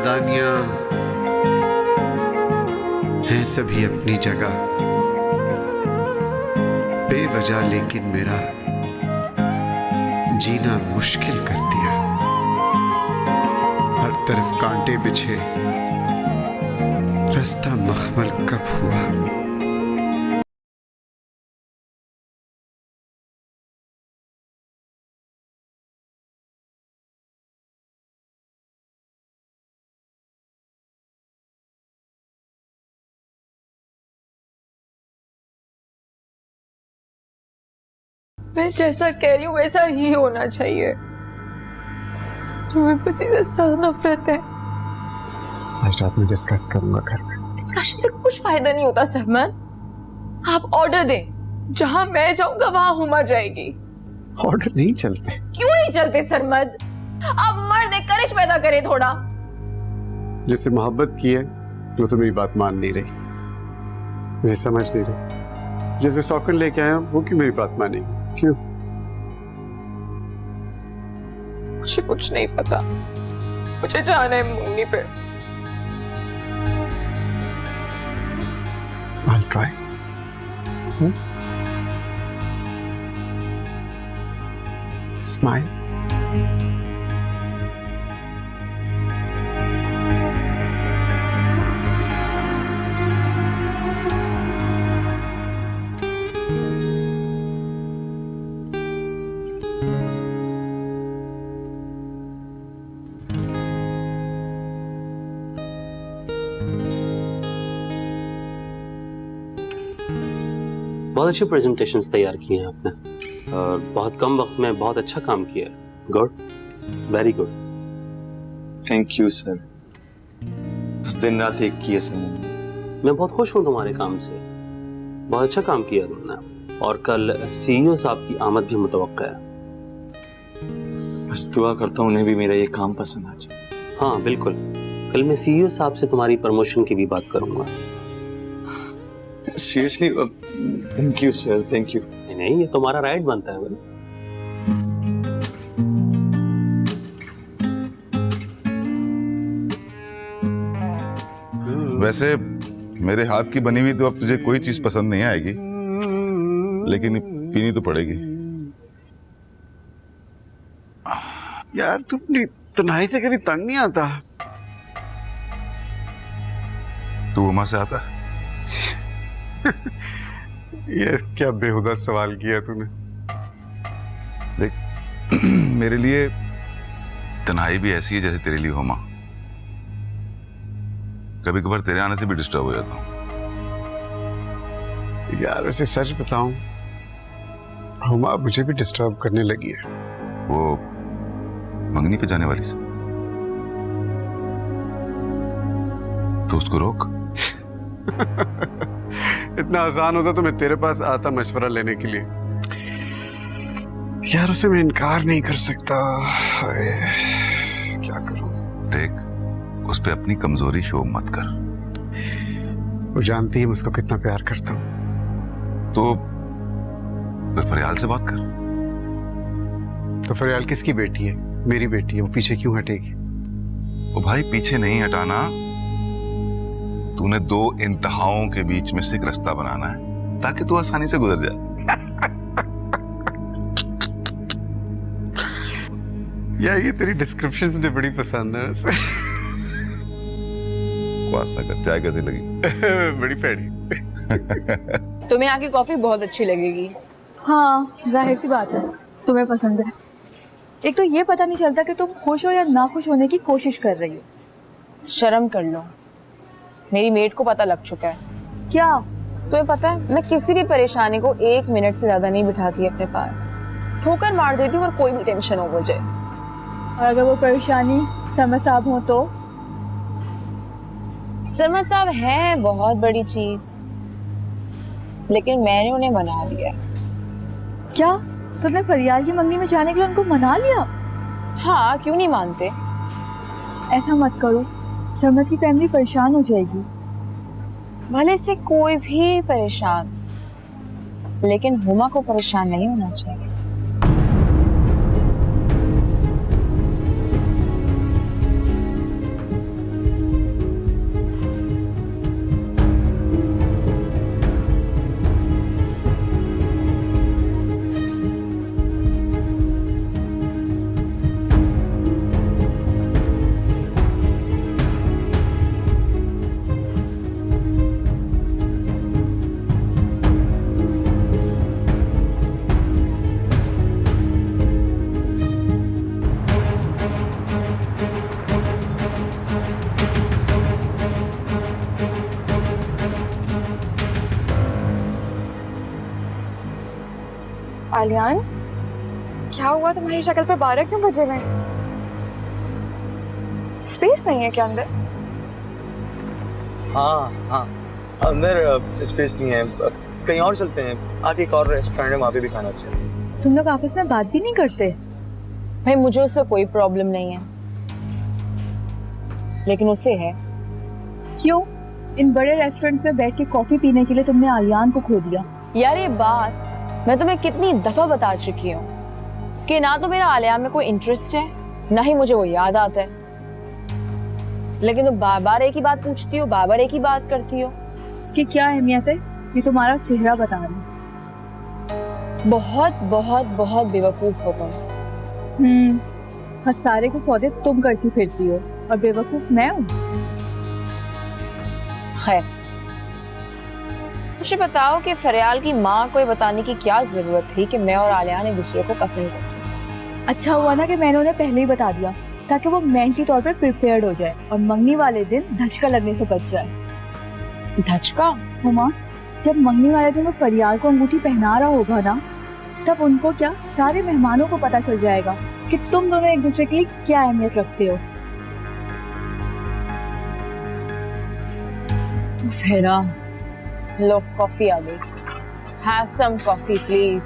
नादानियां हैं सभी अपनी जगह, बेवजह लेकिन मेरा जीना मुश्किल कर दिया। हर तरफ कांटे बिछे, रास्ता मखमल कब हुआ। मैं जैसा कह रही हूँ वैसा ही होना चाहिए। तुम्हें किसी से सख्त नफरत है। आज रात में डिस्कस करूंगा घर में। डिस्कशन से कुछ फायदा नहीं होता सहमद। आप ऑर्डर दें, जहां मैं जाऊंगा वहां हुमा जाएगी। ऑर्डर नहीं चलते। क्यों नहीं चलते सरमद? आप मर्द हैं, करिश पैदा करें थोड़ा। जिससे मोहब्बत की है वो तो मेरी बात मान नहीं रही, मुझे समझ नहीं रही। जिसमें सौकन लेके आया वो क्यों मेरी बात मानेगी? क्यों? मुझे कुछ नहीं पता। मुझे जाना है मुन्नी पे। I'll try. Smile. बहुत अच्छे प्रेजेंटेशंस तैयार किए हैं आपने और बहुत कम वक्त में बहुत अच्छा काम किया है। Good, very good. Thank you sir. बस दिन रात एक की है सर। मैं बहुत खुश हूँ तुम्हारे काम से, बहुत अच्छा काम किया तुमने और कल सीईओ साहब की आमद भी मुतवक्का है। बस दुआ करता हूँ उन्हें भी मेरा ये काम पसंद आ जाए। हाँ बिल्कुल, कल मैं सीईओ साहब से तुम्हारी प्रमोशन की भी बात करूंगा। Seriously thank you sir, thank you. नहीं, ये तुम्हारा राइट बनता है भाई। वैसे मेरे हाथ की बनी हुई तो अब तुझे कोई चीज पसंद नहीं आएगी, लेकिन पीनी तो पड़ेगी। यार तुम अपनी तन्हाई से कभी तंग नहीं आता? तू उमा से आता? ये क्या बेहुदा सवाल किया तूने। देख मेरे लिए तन्हाई भी ऐसी है जैसे तेरे लिए हुमा। कभी कभार तेरे आने से भी डिस्टर्ब हो जाता हूँ। यार वैसे सच बताऊं, हुमा मुझे भी डिस्टर्ब करने लगी है। वो मंगनी पे जाने वाली से तो उसको रोक। इतना आसान होता तो मैं तेरे पास आता मशवरा लेने के लिए। यार उसे मैं इनकार नहीं कर सकता। अरे क्या करूं? देख उस पे अपनी कमजोरी शो मत कर। वो जानती है मैं उसको कितना प्यार करता हूं। तो फिर फरियाल से बात कर। तो फरियाल किसकी बेटी है? मेरी बेटी है, वो पीछे क्यों हटेगी? वो भाई पीछे नहीं हटाना, तूने दो इंतहाओं के बीच में से एक रास्ता बनाना है ताकि तू आसानी से गुजर जाए। यार ये तेरी डिस्क्रिप्शन मुझे बड़ी पसंद है वैसे। वासा कर, चाय कैसी लगी? बड़ी पैड़ी। तुम्हें यहाँ की कॉफी बहुत अच्छी लगेगी। हाँ जाहिर सी बात है, तुम्हें पसंद है। एक तो ये पता नहीं चलता कि तुम खुश हो या ना खुश होने की कोशिश कर रही हो। शर्म कर लो, मेरी मेड को पता लग चुका है। क्या? तुम्हें पता है मैं किसी भी परेशानी को 1 मिनट से ज्यादा नहीं बिठाती अपने पास, ठोकर मार देती हूँ अगर कोई भी टेंशन हो मुझे। और अगर वो परेशानी समझ साहब हो तो? सरमद साहब है बहुत बड़ी चीज, लेकिन मैंने उन्हें मना लिया। क्या तुमने फरियाल की मंगनी में जाने के लिए उनको मना लिया? हाँ, क्यों नहीं मानते। ऐसा मत करो, सरमद की फैमिली परेशान हो जाएगी। भले से कोई भी परेशान, लेकिन हुमा को परेशान नहीं होना चाहिए। आलियान, क्या हुआ तुम्हारी शक्ल पर 12 क्यों बजे में? स्पेस नहीं है क्या अंदर? हाँ अंदर स्पेस नहीं है, कहीं और चलते हैं, आगे एक और रेस्टोरेंट है, वहाँ पे भी खाना अच्छा है। तुम लोग आपस में बात भी नहीं करते? भाई मुझे उससे कोई प्रॉब्लम नहीं है, लेकिन उसे है। क्यों? इन बड़े रेस्टोरेंट्स में बैठ के कॉफी पीने के लिए तुमने आलियान को खो दिया। यार ये बात मैं तुम्हें कितनी दफा बता चुकी हूँ कि ना तो मेरा आलियान में कोई इंटरेस्ट है, ना ही मुझे वो याद आता है, लेकिन तुम बार बार एक ही बात पूछती हो, बार बार एक ही बात करती हो। उसकी क्या अहमियत है? ये तुम्हारा चेहरा बता रहा। बहुत बहुत बहुत बेवकूफ हो तुम। खसारे के सौदे तुम करती फिरती हो और बेवकूफ मैं हूँ। खैर, मुझे बताओ कि फरियाल की माँ को ये बताने की क्या जरूरत थी कि मैं और आलियान एक दूसरे को पसंद करते हैं? अच्छा हुआ ना कि मैंने उन्हें पहले ही बता दिया, ताकि वो मेंटली तौर पर प्रिपेयर्ड हो जाए और मंगनी वाले दिन धचका लगने से बच जाए। धचका? हुमा, जब मंगनी वाले दिन वो फरियाल को अंगूठी पहना रहा होगा ना, तब उनको क्या, सारे मेहमानों को पता चल जाएगा कि तुम दोनों एक दूसरे के लिए क्या अहमियत रखते हो। फेरा, लो कॉफी आ गई। Have some coffee please.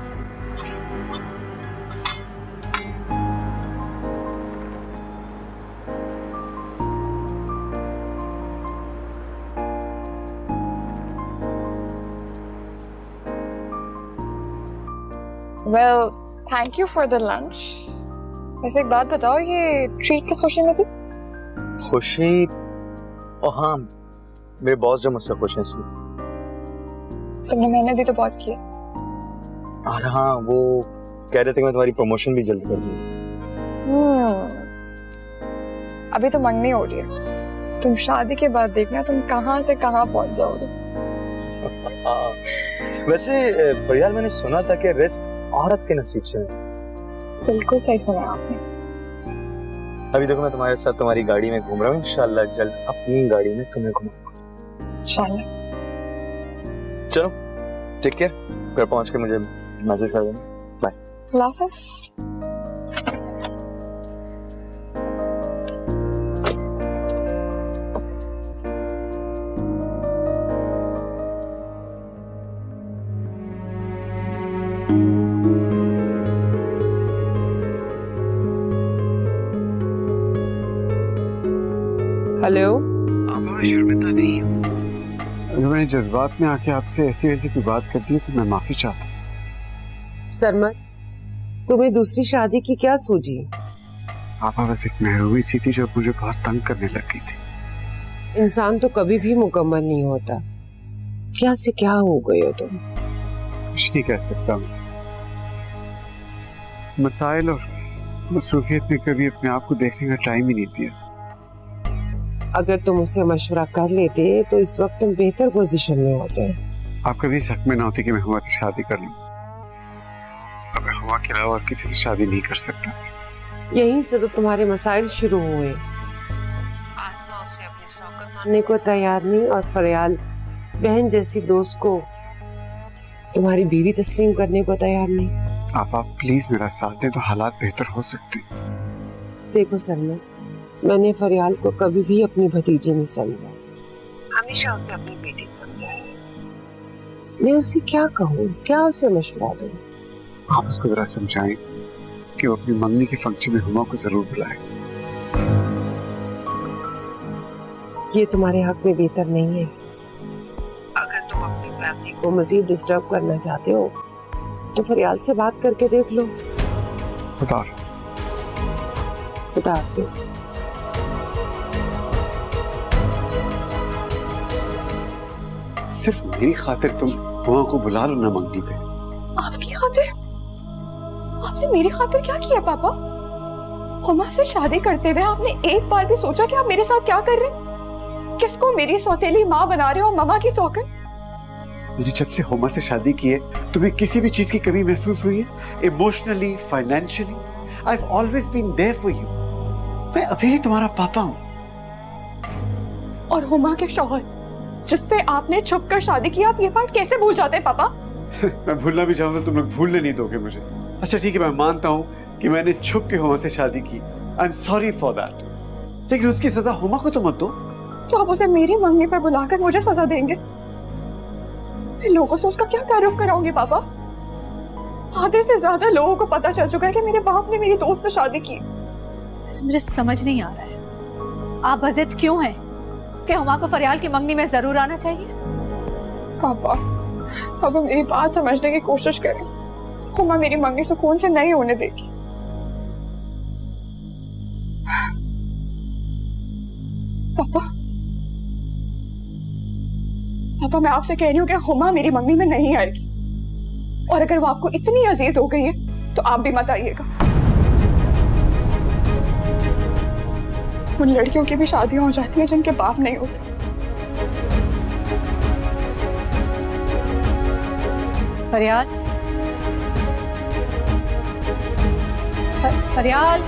Well, thank you for the lunch. वैसे एक बात बताओ, ये ट्रीट किस खुशी में थी? खुशी? ओ हाँ, मेरे बॉस जो मुझसे खुश हैं इसलिए। तुमने मेहनत भी तो बहुत की है। और हाँ, वो कह रहे थे कि मैं तुम्हारी प्रमोशन भी जल्दी कर दूंगा। अभी तो मंगनी हो रही है, तुम शादी के बाद देखना तुम कहाँ से कहाँ पहुंच जाओगे। वैसे फरियाल, मैंने सुना था कि रिस्क औरत के नसीब से है। बिल्कुल सही सुना आपने। अभी देखो, मैं तुम्हारे साथ तुम्हारी गाड़ी में घूम रहा हूँ, इंशाल्लाह जल्द अपनी गाड़ी में तुम्हें घुमाऊंगा। इंशाल्लाह। चलो, टेक केयर। घर पहुंच के मुझे मैसेज कर देना। बाय। अल्लाह हाफ़िज़। हेलो। आप शर्मिंदा नहीं हो? अगर मैंने जज्बात में आके आपसे ऐसी वैसी कोई बात कर दी तो मैं माफी चाहता हूँ। सरमत, तुम्हें दूसरी शादी की क्या सूझी? आपा बस एक महरूमी सी थी जो मुझे बहुत तंग करने लग गई थी। इंसान तो कभी भी मुकम्मल नहीं होता। क्या से क्या हो गए हो तुम? कुछ नहीं कह सकता मैं। मसाइल और मसरूफियत ने कभी अपने आप को देखने का टाइम ही नहीं दिया। अगर तुम उससे मशवरा कर लेते तो इस वक्त तुम बेहतर पोजीशन में होते। आप कभी इस हक में ना होती कि मैं हुआ से शादी कर लूं। अब मैं हुआ के अलावा और किसी से शादी नहीं कर सकता था। यहीं से तो तुम्हारे मसाइल शुरू हुए। आसमा उससे अपनी सौकत मानने को तैयार नहीं और फरियाल बहन जैसी दोस्त को तुम्हारी बीवी तस्लीम करने को तैयार नहीं। आप प्लीज मेरा साथ दें तो हालात बेहतर हो सकते हैं। देखो सरमत, मैंने फरियाल को कभी भी अपनी भतीजी नहीं समझा, हमेशा उसे अपनी बेटी समझा है। मैं उसे क्या कहूँ, क्या उसे मशवरा दूँ? आप उसको जरा समझाएं कि वो अपनी मंगनी के फंक्शन में हुमा को जरूर बुलाए। ये तुम्हारे हक में बेहतर नहीं है। अगर तुम अपनी फैमिली को मजीद डिस्टर्ब करना चाहते हो तो फरियाल से बात करके देख लो। खुदा हाफिज़। खुदा हाफिज़। सिर्फ मेरी खातिर तुम हुआ को बुला लो ना मंगनी पे। आपकी खातिर? आपने मेरी खातिर क्या किया पापा? हुमा से शादी करते हुए आपने एक बार भी सोचा कि आप मेरे साथ क्या कर रहे हैं? किसको मेरी सौतेली माँ बना रहे हो, ममा की सौकन? मैंने जब से हुमा से शादी की है तुम्हें किसी भी चीज की कमी महसूस हुई है? Emotionally, financially, I have always been there for you. मैं अभी भी तुम्हारा पापा हूँ। और हुमा के शौहर जिससे आपने छुपकर शादी की, आप ये बात कैसे भूल जाते हैं पापा? मैं भूलना भी चाहूँ तो तुम लोग भूलने नहीं दोगे मुझे। अच्छा ठीक है, मैं मानता हूँ कि मैंने छुप के हुमा से शादी की। I am sorry for that, लेकिन उसकी सजा हुमा को तो मत दो। तो आप उसे मेरी मंगनी पर बुलाकर मुझे सजा देंगे? मैं लोगों से उसका क्या तारुफ कराऊंगी पापा? आधे से ज्यादा लोगों को पता चल चुका है कि मेरे बाप ने मेरी दोस्त से शादी की। मुझे समझ नहीं आ रहा है आप बजिद क्यों हैं कि हुमा को फरियाल की मंगनी में जरूर आना चाहिए? पापा मेरी बात समझने की कोशिश करें। हुमा मेरी मंगनी सुकून से नहीं होने देगी। पापा मैं आपसे कह रही हूँ कि हुमा मेरी मंगनी में नहीं आएगी, और अगर वो आपको इतनी अजीज हो गई है तो आप भी मत आइएगा। उन लड़कियों की भी शादियां हो जाती हैं जिनके बाप नहीं होते। फरियाल, फरियाल,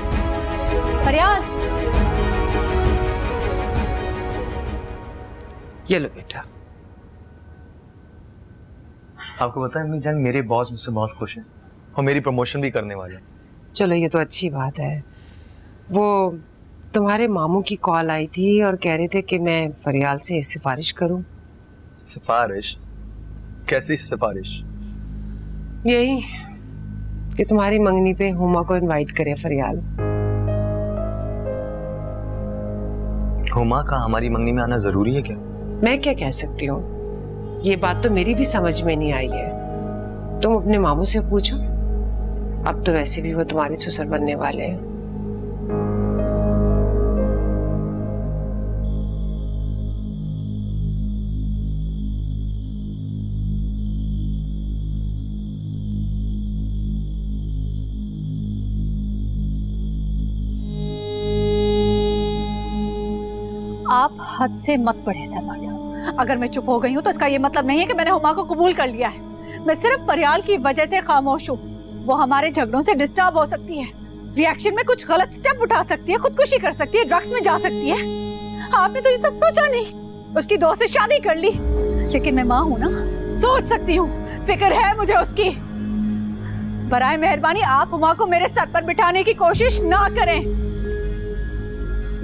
फरियाल, ये लो बेटा। आपको पता है अम्मी जान, मेरे बॉस मुझसे बहुत खुश हैं और मेरी प्रमोशन भी करने वाले हैं। चलो ये तो अच्छी बात है। वो तुम्हारे मामू की कॉल आई थी और कह रहे थे कि मैं फरियाल से सिफारिश करूं। सिफारिश? कैसी सिफारिश? यही कि तुम्हारी मंगनी पे हुमा को इनवाइट करे फरियाल। हुमा का हमारी मंगनी में आना जरूरी है क्या? मैं क्या कह सकती हूँ, ये बात तो मेरी भी समझ में नहीं आई है। तुम अपने मामू से पूछो, अब तो वैसे भी वो तुम्हारे ससुर बनने वाले हैं। आप हद से मत बढ़े समझ। अगर मैं चुप हो गई हूँ तो इसका ये मतलब नहीं है कि मैंने हुमा को कबूल कर लिया है। मैं सिर्फ फरियाल की वजह से खामोश हूँ। वो हमारे झगड़ों से डिस्टर्ब हो सकती है, रिएक्शन में कुछ गलत स्टेप उठा सकती है, खुदकुशी कर सकती है, ड्रग्स में जा सकती है। आपने तो ये सब सोचा नहीं। उसकी दोस्त से शादी कर ली, लेकिन मैं माँ हूँ ना, सोच सकती हूँ, फिक्र है मुझे उसकी। बराए मेहरबानी आप हुमा को मेरे सर पर बिठाने की कोशिश ना करें।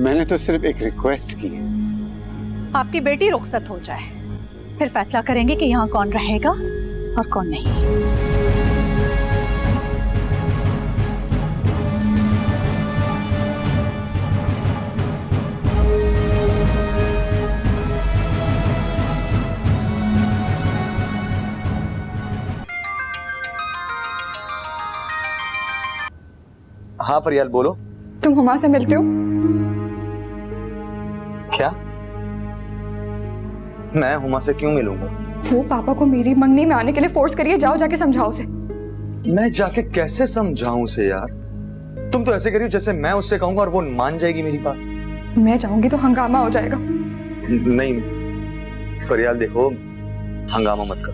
मैंने तो सिर्फ एक रिक्वेस्ट की है। आपकी बेटी रुखसत हो जाए, फिर फैसला करेंगे कि यहाँ कौन रहेगा और कौन नहीं। हाँ फरियाल बोलो। तुम हुमा से मिलते हो? क्या? मैं हुमा से क्यों मिलूंगा? वो पापा को मेरी मंगनी में आने के लिए फोर्स करिए। जाओ जाके समझाओ उसे। मैं जाके कैसे समझाऊं उसे यार? तुम तो ऐसे करियो जैसे मैं उससे कहूंगा और वो मान जाएगी मेरी बात। मैं जाऊंगी तो हंगामा हो जाएगा। नहीं फरियाल देखो, हंगामा मत कर।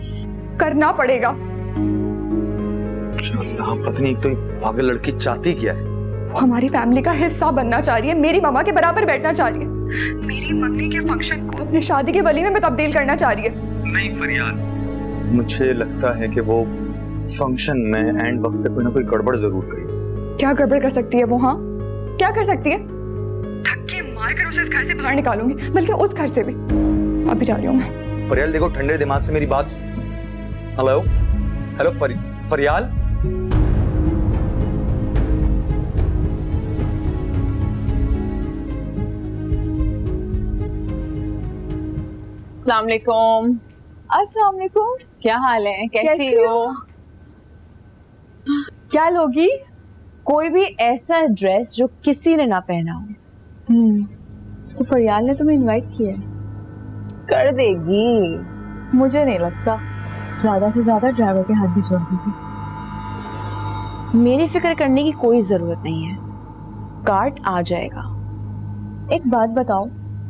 करना पड़ेगा। पता नहीं, एक तो पागल लड़की चाहती क्या है? वो हमारी फैमिली का हिस्सा बनना चाह रही है, मेरी मामा के बराबर बैठना चाह रही है, मेरी मंगनी के फंक्शन को अपनी शादी के वलीमे में तब्दील करना चाह रही है। नहीं फरियाल, मुझे लगता है कि वो फंक्शन में एंड वक्त पे कोई ना कोई गड़बड़ जरूर करेगी। क्या गड़बड़ कर सकती है वो? हाँ क्या कर सकती है? धक्के मारकर उसे इस घर से बाहर निकालूंगी, बल्कि उस घर से भी। अभी जा रही हूँ मैं। फरियाल देखो, ठंडे दिमाग से मेरी बात। हेलो हेलो फरियाल। अस्सलाम वालेकुम। अस्सलाम वालेकुम। क्या हाल है? कैसी हो? क्या लोगी? कोई भी ऐसा ड्रेस जो किसी ने ना पहना हो। तो फरियाल ने तुम्हें इनवाइट किया है? कर देगी। मुझे नहीं लगता, ज्यादा से ज्यादा ड्राइवर के हाथ भी छोड़ देगी। मेरी फिक्र करने की कोई जरूरत नहीं है, कार्ड आ जाएगा। एक बात बताओ,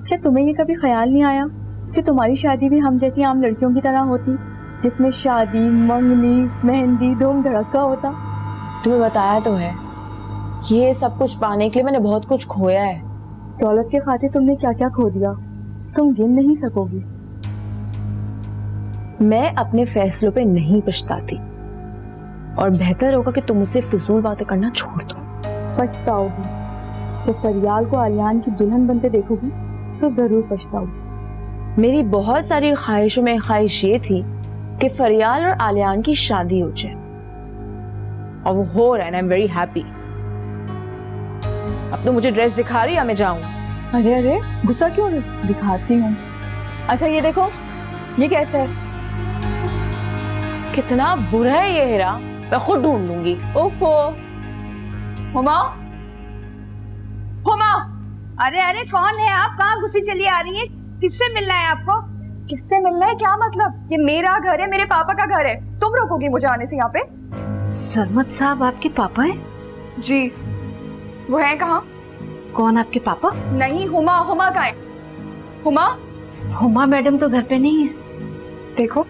क्या तुम्हें ये कभी ख्याल नहीं आया कि तुम्हारी शादी भी हम जैसी आम लड़कियों की तरह होती, जिसमें शादी, मंगनी, मेहंदी, धूम धड़का होता? तुम्हें बताया तो है, ये सब कुछ पाने के लिए मैंने बहुत कुछ खोया है। दौलत के खातिर तुमने क्या क्या खो दिया, तुम गिन नहीं सकोगी। मैं अपने फैसलों पे नहीं पछताती और बेहतर होगा कि तुम मुझसे फजूल बातें करना छोड़ दो। पछताओगी जब फरियाल को आलियान की दुल्हन बनते देखोगी, तो जरूर पछताओगी। मेरी बहुत सारी ख्वाहिशों में ख्वाहिश ये थी कि फरियाल और आलियान की शादी हो जाए, और वो हो रहा है। I am very happy. अब तो मुझे ड्रेस दिखा रही है, मैं जाऊं? अरे अरे, गुस्सा क्यों? दिखाती हूँ। अच्छा ये देखो, ये कैसा है? कितना बुरा है ये हीरा, मैं खुद ढूंढ लूंगी। ओफो, हुमा, हुमा, अरे अरे, कौन है आप? कहाँ घुसी चली आ रही है? किससे मिलना है आपको? किससे मिलना है? क्या मतलब? ये मेरा घर है, मेरे पापा का घर है। तुम रोकोगी मुझे आने से यहाँ पे? सरमत साहब आपके पापा हैं? जी। वो है कहाँ? कौन आपके पापा? नहीं, हुमा, हुमा कहाँ है? हुमा? हुमा मैडम तो घर पे नहीं है। देखो,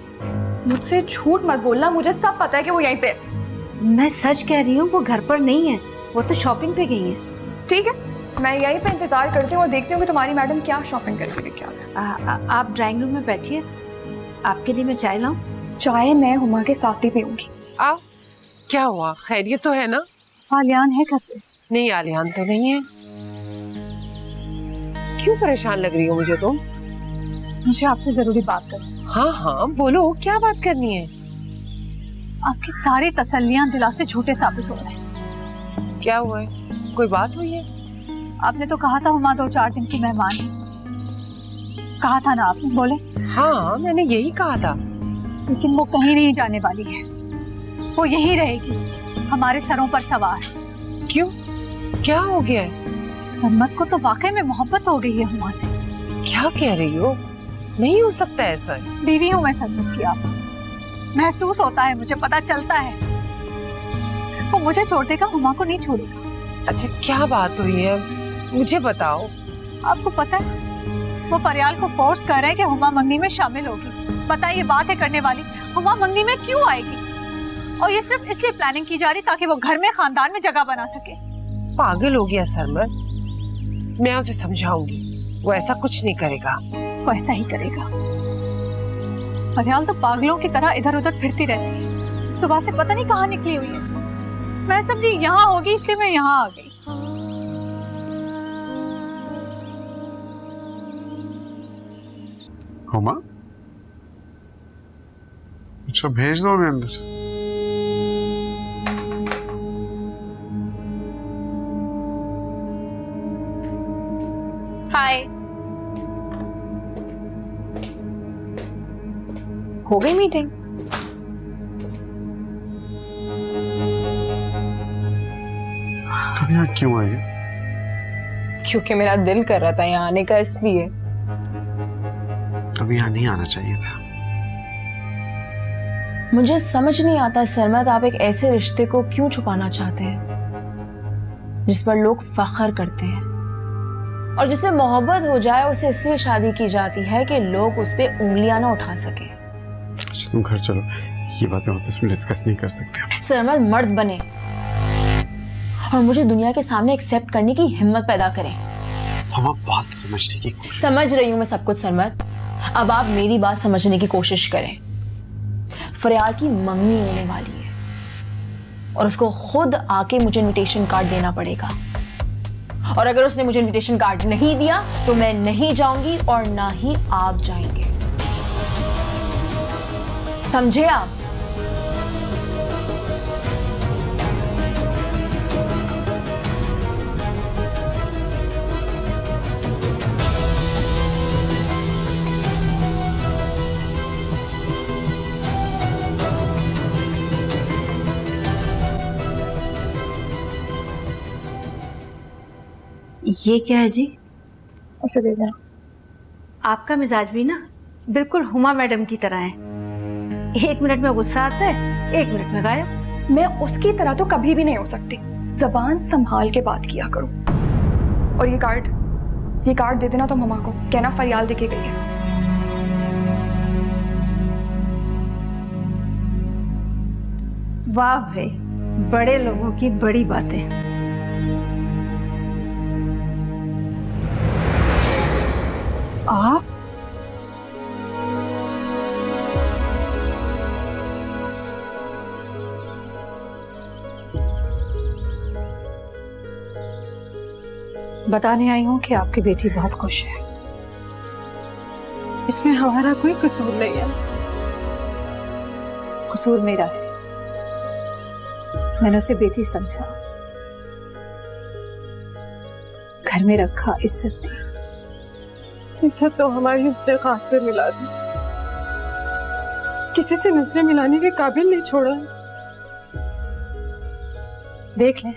मुझसे झूठ मत बोलना, मुझे सब पता है कि वो यहीं पे है। मैं सच कह रही हूँ, वो घर पर नहीं है, वो तो शॉपिंग पे गई है। ठीक है, मैं यहीं पे इंतजार करती हूँ और देखती हूँ कि तुम्हारी मैडम क्या शॉपिंग करके लेके आती है। आप ड्राइंग रूम में बैठिए, आपके लिए मैं चाय लाऊं? चाय मैं हुमा के साथ ही पीऊंगी। आओ, क्या हुआ? खैरियत तो है ना? आलियान है घर पे? नहीं, आलियान तो नहीं है। क्यों परेशान लग रही हो मुझे तुम? मुझे आपसे जरूरी बात करनी। हाँ हाँ बोलो, क्या बात करनी है? आपकी सारी तसल्लियां दिला से झूठे साबित हो रहे हैं। क्या हुआ है? कोई बात हुई है? आपने तो कहा था हुमा 2-4 दिन की मेहमान है, कहा था ना आपने? बोले? हाँ, मैंने यही कहा था। लेकिन वो कहीं नहीं जाने वाली है, वो यही रहेगी, हमारे सरों पर सवार। क्यों? क्या हो गया है? सरमत को तो वाकई में मोहब्बत हो गई है हुमा से। क्या कह रही हो? नहीं हो सकता ऐसा। बीवी हूँ मैं सरमत की, आप महसूस होता है, मुझे पता चलता है। वो मुझे छोड़ देगा, हुमा को नहीं छोड़ेगा। अच्छा, क्या बात हुई है? मुझे बताओ। आपको पता है, वो फरियाल को फोर्स कर रहे हैं कि हुमा मंगनी में शामिल होगी। पता है ये बात है करने वाली, हुमा मंगनी में क्यों आएगी? और ये सिर्फ इसलिए प्लानिंग की जा रही ताकि वो घर में, खानदान में जगह बना सके। पागल हो गया सरमत, मैं उसे समझाऊंगी, वो ऐसा कुछ नहीं करेगा। वो ऐसा ही करेगा। फरियाल तो पागलों की तरह इधर उधर फिरती रहती है, सुबह से पता नहीं कहाँ निकली हुई है। मैं समझी यहाँ होगी, इसलिए मैं यहाँ आ गई। हुमा, अच्छा भेज दो मैं अंदर। हाय, हो गई मीटिंग? तुम यहाँ क्यों आई हो? क्योंकि मेरा दिल कर रहा था यहाँ आने का, इसलिए। तुम यहाँ नहीं आना चाहिए था। मुझे समझ नहीं आता सरमत, आप एक ऐसे रिश्ते को क्यों छुपाना चाहते हैं जिस पर लोग फख्र करते हैं, और जिससे मोहब्बत हो जाए उसे इसलिए शादी की जाती है कि लोग उस पर उंगलियां ना उठा सके। अच्छा तुम घर चलो, ये बातें ऑफिस में डिस्कस नहीं कर सकते। सरमत मर्द बने और मुझे दुनिया के सामने एक्सेप्ट करने की हिम्मत पैदा करें। हम बात समझने की कोशिश। समझ रही हूं मैं सब कुछ सरमत, अब आप मेरी बात समझने की कोशिश करें। फरियाल की मंगनी होने वाली है और उसको खुद आके मुझे इनविटेशन कार्ड देना पड़ेगा, और अगर उसने मुझे इनविटेशन कार्ड नहीं दिया तो मैं नहीं जाऊंगी और ना ही आप जाएंगे, समझे आप? ये क्या है जी? उसे दे दो। आपका मिजाज भी ना बिल्कुल हुमा मैडम की तरह है, 1 मिनट में गुस्सा आता है, 1 मिनट में गायब। मैं उसकी तरह तो कभी भी नहीं हो सकती, जबान संभाल के बात किया करो। और ये कार्ड दे देना तुम मम्मा को, कहना फरियाल देके गई है। वाह भाई, बड़े लोगों की बड़ी बातें। आप बताने आई हूँ कि आपकी बेटी बहुत खुश है। इसमें हमारा कोई कसूर नहीं है। कसूर मेरा है। मैंने उसे बेटी समझा, घर में रखा, इज्जत दी। इज्जत तो हमारी उसने हाथ पे मिला दी, किसी से नजरें मिलाने के काबिल नहीं छोड़ा। देख लें,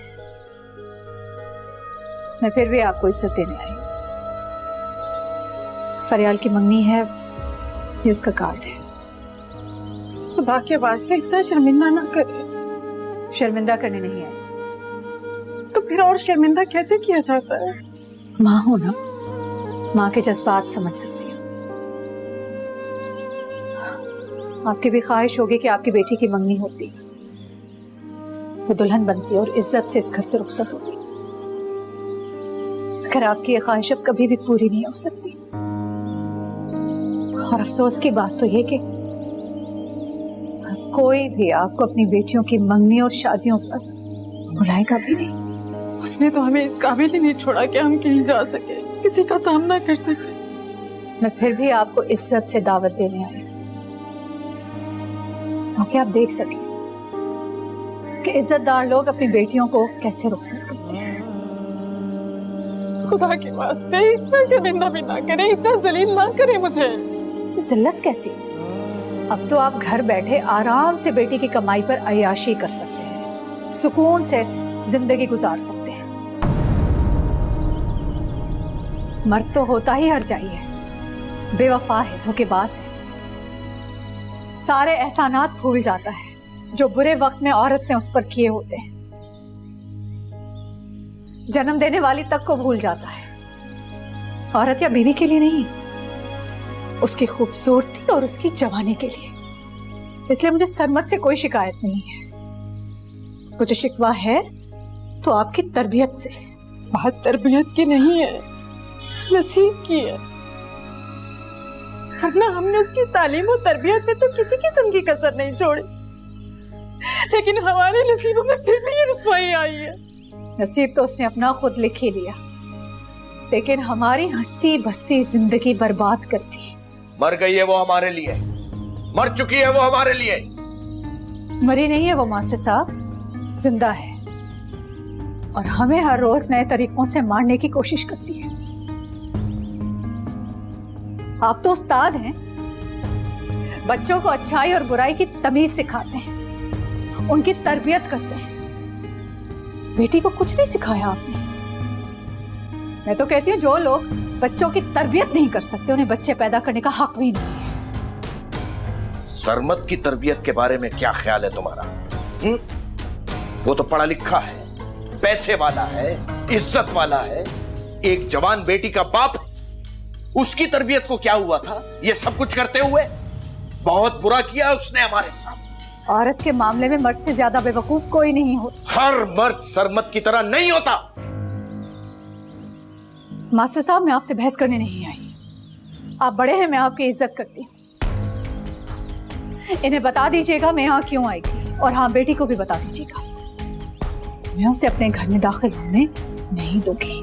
मैं फिर भी आपको इज्जत देने आई हूं। फरियाल की मंगनी है, ये उसका कार्ड है। खुदा के वास्ते इतना शर्मिंदा ना करे। शर्मिंदा करने नहीं है तो फिर और शर्मिंदा कैसे किया जाता है? माँ हो ना, माँ के जज्बात समझ सकती हूँ। आपकी भी ख्वाहिश होगी कि आपकी बेटी की मंगनी होती, वो दुल्हन बनती और इज्जत से इस घर से रुखसत होती। मगर आपकी ये ख्वाहिश अब कभी भी पूरी नहीं हो सकती। और अफसोस की बात तो ये कि कोई भी आपको अपनी बेटियों की मंगनी और शादियों पर बुलाएगा भी नहीं। उसने तो हमें इस काबिल ही नहीं छोड़ा कि हम कहीं जा सके, किसी का सामना कर सके। मैं फिर भी आपको इज्जत से दावत देने आई हूं, ताकि आप देख सकें कि इज्जतदार लोग अपनी बेटियों को कैसे रुखसत करते हैं। खुदा के वास्ते इतना शर्मिंदा भी ना करें, इतना जलील ना करें मुझे। जिल्लत कैसी? अब तो आप घर बैठे आराम से बेटी की कमाई पर अय्याशी कर सकते हैं, सुकून से जिंदगी गुजार सकते हैं। मर्द तो होता ही हर जाई है, बेवफा है, धोखेबाज है, सारे एहसानात भूल जाता है जो बुरे वक्त में औरत ने उस पर किए होते हैं, जन्म देने वाली तक को भूल जाता है। औरत या बीवी के लिए नहीं, उसकी खूबसूरती और उसकी जवानी के लिए। इसलिए मुझे सरमत से कोई शिकायत नहीं है। मुझे शिकवा है तो आपकी तरबियत से। बात तरबियत की नहीं है, नसीब की है। वरना हमने उसकी तालीम और तरबियत में तो किसी किस्म की कसर नहीं छोड़ी, लेकिन हमारे नसीबों में फिर भी ये रुसवाई आई है। नसीब तो उसने अपना खुद लिख ही लिया, लेकिन हमारी हंसती बसती जिंदगी बर्बाद कर दी। मर गई है वो हमारे लिए, मर चुकी है वो हमारे लिए। मरी नहीं है वो मास्टर साहब, जिंदा है, और हमें हर रोज नए तरीकों से मारने की कोशिश करती है। आप तो उस्ताद हैं, बच्चों को अच्छाई और बुराई की तमीज सिखाते हैं, उनकी तरबियत करते हैं। बेटी को कुछ नहीं सिखाया आपने। मैं तो कहती हूँ जो लोग बच्चों की तरबियत नहीं कर सकते, उन्हें बच्चे पैदा करने का हक भी नहीं है। सरमत की तरबियत के बारे में क्या ख्याल है तुम्हारा? वो तो पढ़ा लिखा है, पैसे वाला है, इज्जत वाला है, एक जवान बेटी का बाप है। उसकी तरबियत को क्या हुआ था ये सब कुछ करते हुए? बहुत बुरा किया उसने हमारे साथ। औरत के मामले में मर्द से ज्यादा बेवकूफ कोई नहीं होता। हर मर्द सरमत की तरह नहीं होता। मास्टर साहब, मैं आपसे बहस करने नहीं आई। आप बड़े हैं, मैं आपकी इज्जत करती हूँ। इन्हें बता दीजिएगा मैं यहाँ क्यों आई थी, और हाँ, बेटी को भी बता दीजिएगा। मैं उसे अपने घर में दाखिल होने नहीं दूंगी।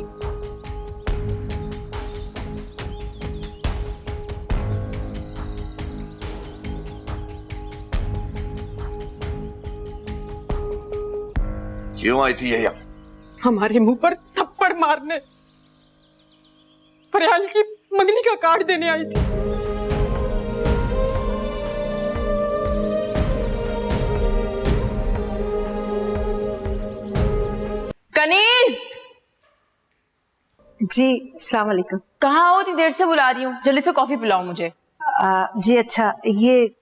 क्यों आई थी ये यहाँ? हमारे मुंह पर थप्पड़ मारने, फरियाल की मंगनी का कार्ड देने आई थी। कनीज जी, अस्सलाम वालेकुम। कहाँ हो? इतनी देर से बुला रही हूँ, जल्दी से कॉफी पिलाओ मुझे। जी अच्छा, ये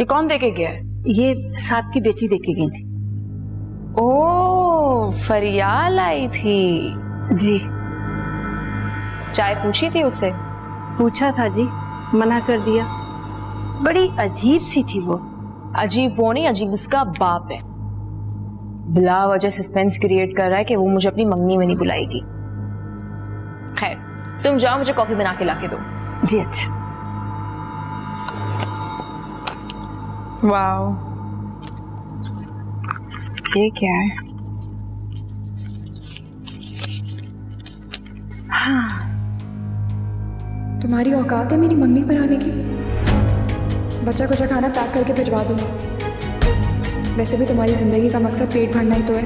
कौन देके गया है? ये साहब की बेटी देके गई थी। ओ, फरियाल आई थी। जी। चाय पूछी थी उससे? पूछा था जी, मना कर दिया। बड़ी अजीब सी थी वो। अजीब वो नहीं, अजीब उसका बाप है। बिला वजह सस्पेंस क्रिएट कर रहा है कि वो मुझे अपनी मंगनी में नहीं बुलाएगी। खैर, तुम जाओ, मुझे कॉफी बना के लाके दो। जी अच्छा। वाओ, ये क्या है? तुम्हारी औकात है मेरी मंगनी पर आने की? बचा कुचा खाना पैक करके भिजवा दूंगी। वैसे भी तुम्हारी जिंदगी का मकसद पेट भरना ही तो है।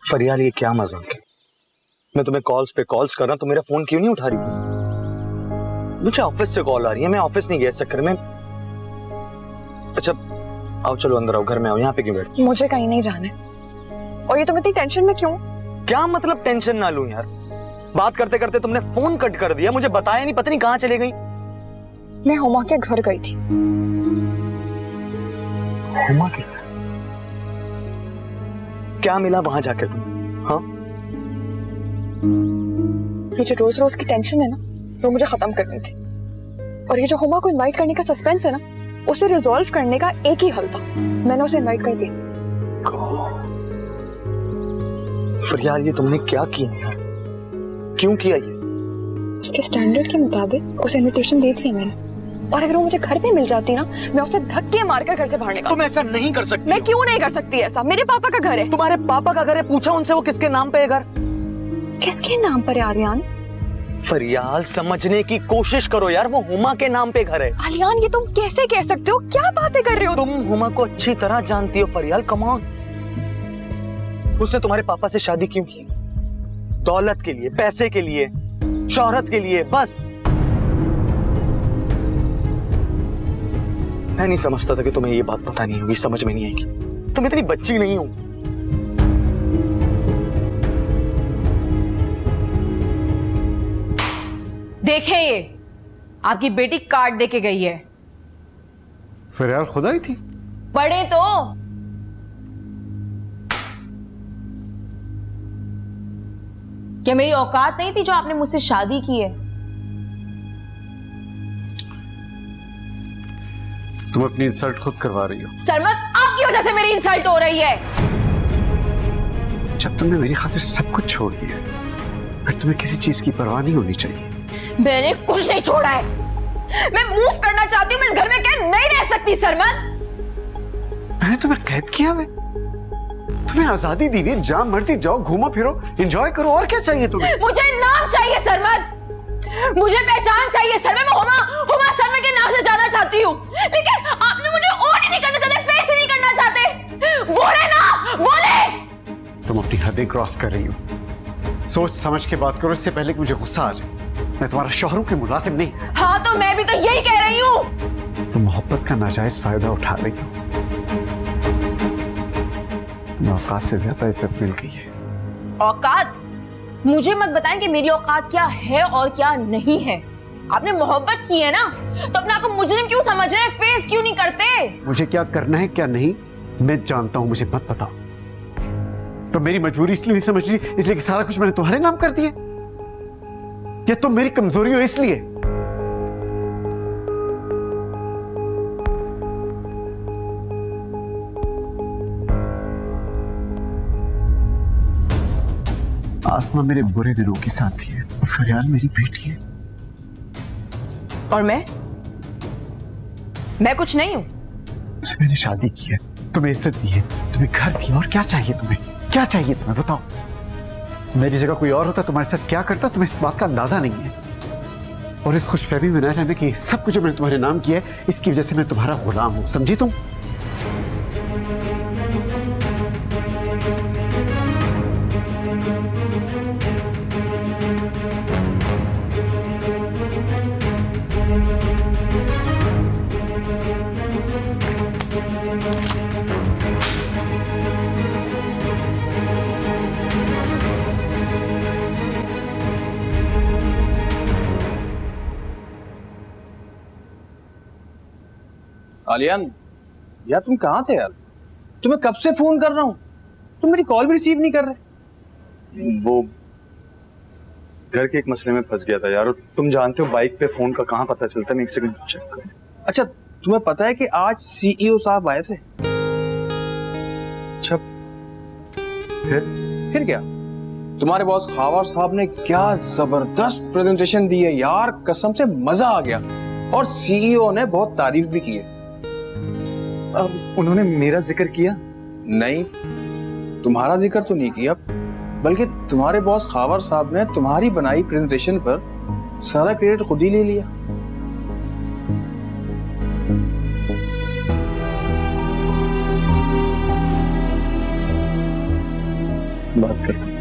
फरियाल, ये क्या मजाक है? मैं तुम्हें कॉल्स पे कॉल्स कर रहा हूं, तो मेरा फोन क्यों नहीं उठा रही थी? मुझे ऑफिस से कॉल आ रही है, मैं ऑफिस नहीं गया इस चक्कर में। अच्छा आओ, चलो अंदर आओ, घर में आओ, यहाँ पे क्यों बैठ? मुझे कहीं नहीं जाना है। और ये तुम इतनी टेंशन में क्यों? क्या मतलब टेंशन ना लूं यार? बात करते करते तुमने फोन कट कर दिया, मुझे बताया नहीं, पता नहीं कहाँ चले गई। मैं हुमा के घर गई थी। हुमा के घर? क्या मिला वहां जाकर तुम? हाँ, ये जो रोज रोज की टेंशन है ना, वो मुझे खत्म करनी थी। और ये जो हुमा को इनवाइट करने का सस्पेंस है ना, उसे रिजॉल्व करने का एक ही हल था। मैंने उसे इनवाइट कर दिया। फरियाल, ये तुमने क्या किया यार? क्यों किया ये? उसके स्टैंडर्ड के मुताबिक उसे इनविटेशन दी थी मैंने। और अगर वो मुझे घर पे मिल जाती ना, मैं उसे धक्के मारकर घर से बाहर निकाल। तुम ऐसा नहीं कर सकती। मैं क्यों नहीं कर सकती ऐसा? मेरे पापा का घर है। तुम्हारे पापा का घर है? पूछा उनसे वो किसके नाम पे है घर? किसके नाम पर है आर्यन? फरियाल, समझने की कोशिश करो यार, वो हुमा के नाम पे घर है। आर्यन, ये तुम कैसे कह सकते हो? क्या बातें कर रहे हो? तुम हुमा को अच्छी तरह जानती हो फरियाल, कम ऑन। उसने तुम्हारे पापा से शादी क्यों की? दौलत के लिए, पैसे के लिए, शोहरत के लिए, बस। मैं नहीं समझता था कि तुम्हें ये बात पता नहीं होगी, समझ में नहीं आएगी। तुम इतनी बच्ची नहीं हो। देखें, ये आपकी बेटी कार्ड देके गई है। फरियाल खुद आई थी? पढ़े तो। क्या मेरी औकात नहीं थी जो आपने मुझसे शादी की है? तुम अपनी इंसल्ट खुद करवा रही हो। सरमत, आपकी वजह से मेरी इंसल्ट हो रही है। जब तुमने मेरी खातिर सब कुछ छोड़ दिया, फिर तुम्हें किसी चीज की परवाह नहीं होनी चाहिए। मैंने कुछ नहीं छोड़ा है। मैं मूव करना चाहती हूँ, मैं इस घर में कैद नहीं रह सकती सरमत। मैंने तुम्हें कैद किया? मैं तुम्हें आजादी दी हुई, जहां मर्जी जाओ, घूमो फिरो, एंजॉय करो, और क्या चाहिए तुम्हें? मुझे नाम चाहिए सरमत, मुझे पहचान चाहिए सरमत। मैं हुमा सरमत के नाम से जाना चाहती हूँ, लेकिन आपने मुझे ऑन ही नहीं करना चाहते, फेस ही नहीं करना चाहते। बोले ना, बोले। तुम अपनी हदें क्रॉस कर रही हो। सोच समझ के बात करो, इससे पहले कि मुझे गुस्सा आ जाए। मैं तुम्हारा शौहर हूं कि मुलाजिम नहीं। हाँ, तो मैं भी तो यही कह रही हूँ। तुम मोहब्बत का नाजायज फायदा उठा रही हो। तुम्हें औकात से ज्यादा इज्जत मिल गई है। औकात? मुझे मत बताएं कि मेरी औकात क्या है और क्या नहीं है। आपने मोहब्बत की है ना, तो अपने आप को मुजरिम क्यों समझ रहे हैं? फेस क्यों नहीं करते? मुझे क्या करना है क्या नहीं मैं जानता हूं, मुझे मत बताओ। तो मेरी मजबूरी इसलिए नहीं समझ रही, इसलिए कि सारा कुछ मैंने तुम्हारे नाम कर दिया? या तुम मेरी कमजोरी हो इसलिए? आसमा मेरे बुरे दिनों की साथी है और फरियाल मेरी बेटी है। और मैं कुछ नहीं हूं। मैंने शादी की है, तुम्हें इज्जत दी है, तुम्हें घर दिया, और क्या चाहिए तुम्हें? क्या चाहिए तुम्हें बताओ? मेरी जगह कोई और होता तुम्हारे साथ क्या करता, तुम्हें इस बात का अंदाजा नहीं है। और इस खुशफहमी में न रहना कि सब कुछ जो मैंने तुम्हारे नाम किया है, इसकी वजह से मैं तुम्हारा गुलाम हूं, समझी तुम? आलियान, यार तुम कहाँ थे यार? तुम्हें कब से फोन कर रहा हूँ, तुम मेरी कॉल भी रिसीव नहीं कर रहे। वो घर के एक मसले में फंस गया था यार, और तुम जानते हो बाइक पे फोन का कहाँ पता चलता है। मैं एक सेकंड चेक कर। अच्छा, तुम्हें पता है कि आज सीईओ साहब आए थे? अच्छा, फिर क्या? तुम्हारे बॉस खावर साहब ने क्या जबरदस्त प्रेजेंटेशन दी है यार, कसम से मजा आ गया। और सीईओ ने बहुत तारीफ भी की है। अब उन्होंने मेरा जिक्र किया? नहीं, तुम्हारा जिक्र तो नहीं किया, बल्कि तुम्हारे बॉस खावर साहब ने तुम्हारी बनाई प्रेजेंटेशन पर सारा क्रेडिट खुद ही ले लिया। बात करते हैं।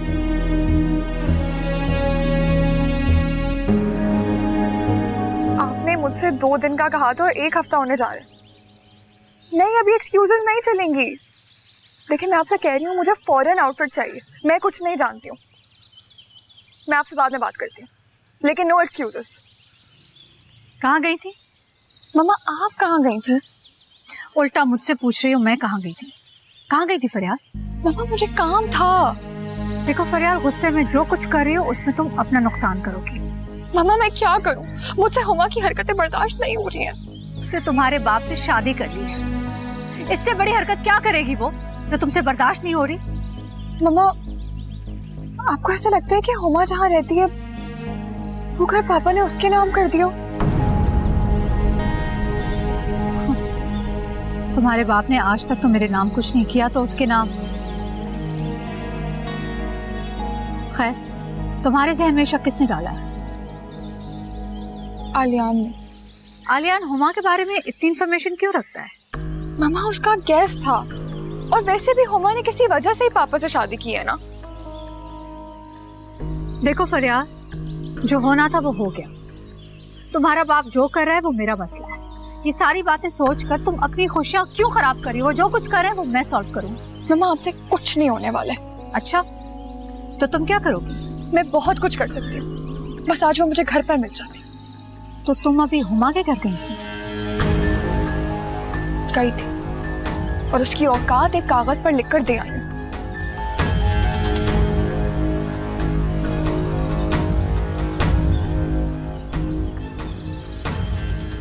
आपने मुझसे 2 दिन का कहा था और 1 हफ्ता होने जा रहा है। नहीं, अभी एक्सक्यूजेस नहीं चलेंगी। लेकिन मैं आपसे कह रही हूँ, मुझे फॉरेन आउटफिट चाहिए। मैं कुछ नहीं जानती हूँ। मैं आपसे बाद में बात करती हूँ, लेकिन नो एक्सक्यूजेस। कहाँ गई थी? मम्मा, आप कहाँ गई थी? उल्टा मुझसे पूछ रही हो मैं कहाँ गई थी? कहाँ गई थी फरियाल? मम्मा, मुझे काम था। देखो फरियाल, गुस्से में जो कुछ कर रही हो उसमें तुम अपना नुकसान करोगी। मम्मा, मैं क्या करूं? मुझसे हुमा की हरकतें बर्दाश्त नहीं हो रही हैं। उसने तुम्हारे बाप से शादी कर ली है। इससे बड़ी हरकत क्या करेगी वो जो तुमसे बर्दाश्त नहीं हो रही? मम्मा, आपको ऐसा लगता है कि हुमा जहाँ रहती है वो घर पापा ने उसके नाम कर दिया? तुम्हारे बाप ने आज तक तो मेरे नाम कुछ नहीं किया, तो उसके नाम। खैर, तुम्हारे जहन में शक किसने डाला है? आलियान ने। आलियान हुमा के बारे में इतनी इंफॉर्मेशन क्यों रखता है? मम्मा, उसका गेस्ट था, और वैसे भी हुमा ने किसी वजह से ही पापा से शादी की है ना। देखो फरियाद, जो होना था वो हो गया। तुम्हारा बाप जो कर रहा है वो मेरा मसला है। ये सारी बातें सोचकर तुम अपनी खुशियां क्यों खराब करी हो? जो कुछ कर रहे हैं वो मैं सॉल्व करूँ। मम्मा, आपसे कुछ नहीं होने वाला है। अच्छा, तो तुम क्या करोगी? मैं बहुत कुछ कर सकती हूँ, बस आज वो मुझे घर पर मिल जाती। तो तुम अभी हुमा के घर गई थी? गई थी, और उसकी औकात एक कागज पर लिखकर दे आई हूँ।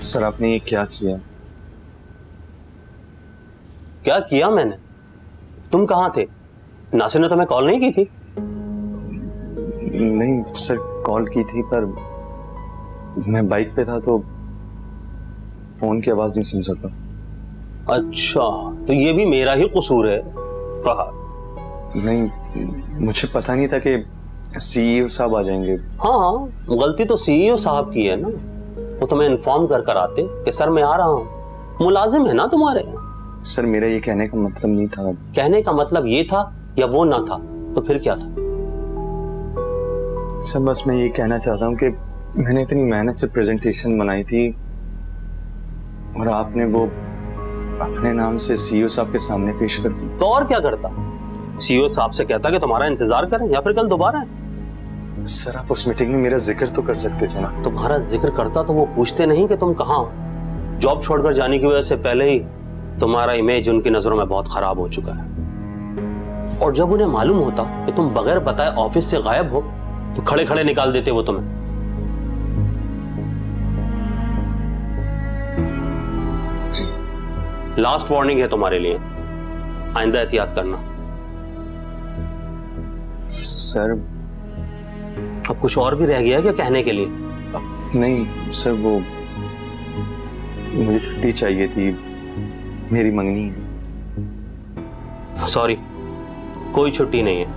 सर, आपने ये क्या किया? क्या किया मैंने? तुम कहाँ थे? नासिर ने तुम्हें कॉल नहीं की थी? नहीं सर, कॉल की थी पर मैं बाइक पे था तो फोन की आवाज नहीं सुन सका। अच्छा, तो ये भी मेरा ही कसूर है। कहा नहीं, मुझे पता नहीं था कि सीईओ साहब आ जाएंगे। हाँ, गलती तो सीईओ साहब की है ना। वो तुम्हें इन्फॉर्म कर आते कि सर मैं आ रहा हूँ। मुलाजिम है ना तुम्हारे। सर, मेरा ये कहने का मतलब नहीं था। कहने का मतलब ये था या वो ना था? तो फिर क्या था? सर, बस मैं ये कहना चाहता हूँ कि मैंने इतनी मेहनत से प्रेजेंटेशन बनाई थी और आपने वो अपने नाम से सीईओ साहब के सामने पेश कर दी। तो और क्या करता? सीईओ साहब से कहता कि तुम्हारा इंतजार करें या फिर कल दोबारा है। सर, आप उस मीटिंग में मेरा जिक्र तो कर सकते थे ना। तुम्हारा जिक्र करता तो वो पूछते नहीं कि तुम कहाँ हो। जॉब छोड़कर जाने की वजह से पहले ही तुम्हारा इमेज उनकी नजरों में बहुत खराब हो चुका है। और जब उन्हें मालूम होता कि तुम बगैर बताए ऑफिस से गायब हो तो खड़े खड़े निकाल देते वो तुम्हें। लास्ट वार्निंग है तुम्हारे लिए, आइंदा एहतियात करना। सर, अब कुछ और भी रह गया है क्या कहने के लिए? नहीं सर, वो मुझे छुट्टी चाहिए थी, मेरी मंगनी है। सॉरी, कोई छुट्टी नहीं है।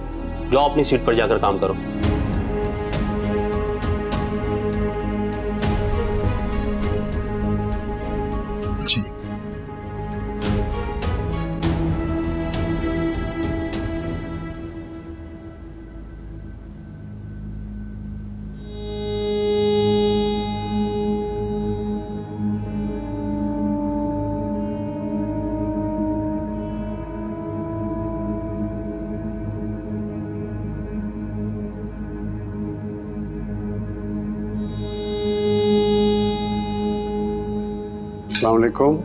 जाओ अपनी सीट पर जाकर काम करो। जी। अस्सलाम वालेकुम।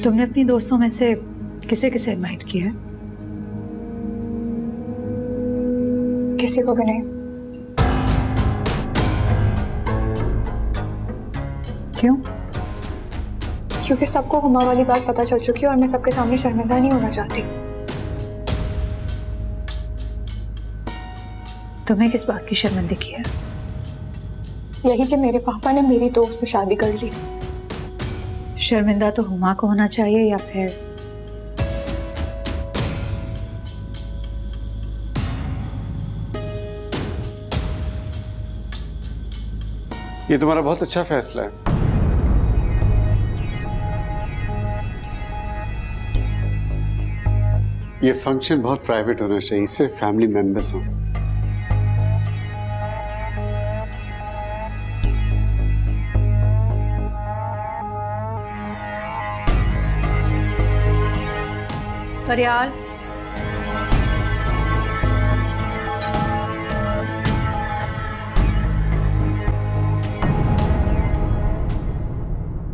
तुमने अपनी दोस्तों में से किसे इनवाइट किया है? किसी को भी नहीं। क्यों? क्योंकि सबको हुमा वाली बात पता चल चुकी है और मैं सबके सामने शर्मिंदा नहीं होना चाहती। तुम्हें किस बात की शर्मिंदगी है? यही कि मेरे पापा ने मेरी दोस्त से शादी कर ली। शर्मिंदा तो हुमा को होना चाहिए या फिर ये तुम्हारा बहुत अच्छा फैसला है। ये फंक्शन बहुत प्राइवेट होना चाहिए, सिर्फ फैमिली मेंबर्स हों। फरियाल